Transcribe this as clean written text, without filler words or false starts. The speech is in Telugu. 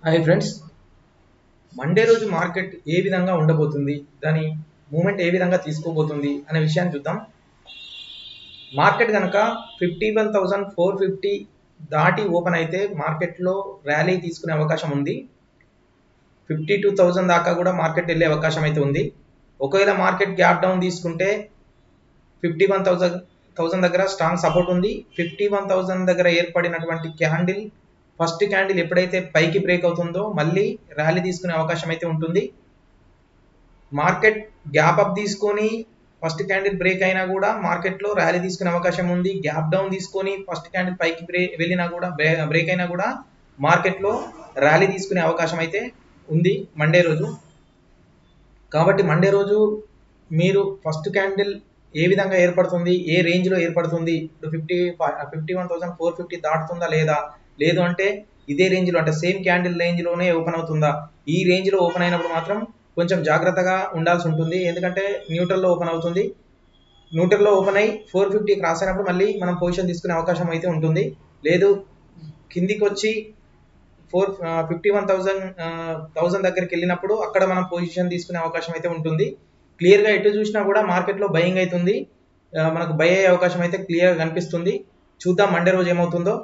హాయ్ ఫ్రెండ్స్, మండే రోజు మార్కెట్ ఏ విధంగా ఉండబోతుంది, దాని మూమెంట్ ఏ విధంగా తీసుకోబోతుంది అనే విషయాన్ని చూద్దాం. మార్కెట్ కనుక 51,450 దాటి ఓపెన్ అయితే మార్కెట్లో ర్యాలీ తీసుకునే అవకాశం ఉంది. 52,000 దాకా కూడా మార్కెట్ వెళ్ళే అవకాశం అయితే ఉంది. ఒకవేళ మార్కెట్ గ్యాప్ డౌన్ తీసుకుంటే 51,000 దగ్గర స్ట్రాంగ్ సపోర్ట్ ఉంది. 51,000 దగ్గర ఏర్పడినటువంటి క్యాండిల్ ఫస్ట్ క్యాండిల్ ఎప్పుడైతే పైకి బ్రేక్ అవుతుందో మళ్ళీ ర్యాలీ తీసుకునే అవకాశం అయితే ఉంటుంది. మార్కెట్ గ్యాప్ అప్ తీసుకొని ఫస్ట్ క్యాండిల్ బ్రేక్ అయినా కూడా మార్కెట్లో ర్యాలీ తీసుకునే అవకాశం ఉంది. గ్యాప్ డౌన్ తీసుకొని ఫస్ట్ క్యాండిల్ పైకి వెళ్ళినా కూడా బ్రేక్ అయినా కూడా మార్కెట్లో ర్యాలీ తీసుకునే అవకాశం అయితే ఉంది మండే రోజు. కాబట్టి మండే రోజు మీరు ఫస్ట్ క్యాండిల్ ఏ విధంగా ఏర్పడుతుంది, ఏ రేంజ్లో ఏర్పడుతుంది, ఇప్పుడు 51,450 దాటుతుందా లేదా, లేదు అంటే ఇదే రేంజ్లో అంటే సేమ్ క్యాండిల్ రేంజ్లోనే ఓపెన్ అవుతుందా, ఈ రేంజ్లో ఓపెన్ అయినప్పుడు మాత్రం కొంచెం జాగ్రత్తగా ఉండాల్సి ఉంటుంది. ఎందుకంటే న్యూట్రల్లో ఓపెన్ అవుతుంది. న్యూట్రల్లో ఓపెన్ అయ్యి 450 క్రాస్ అయినప్పుడు మళ్ళీ మనం పొజిషన్ తీసుకునే అవకాశం అయితే ఉంటుంది. లేదు కిందికి వచ్చి 51,000 దగ్గరికి వెళ్ళినప్పుడు అక్కడ మనం పొజిషన్ తీసుకునే అవకాశం అయితే ఉంటుంది. క్లియర్గా ఎటు చూసినా కూడా మార్కెట్లో బయింగ్ అవుతుంది. మనకు బై అయ్యే అవకాశం అయితే క్లియర్గా కనిపిస్తుంది. చూద్దాం మండే రోజు ఏమవుతుందో.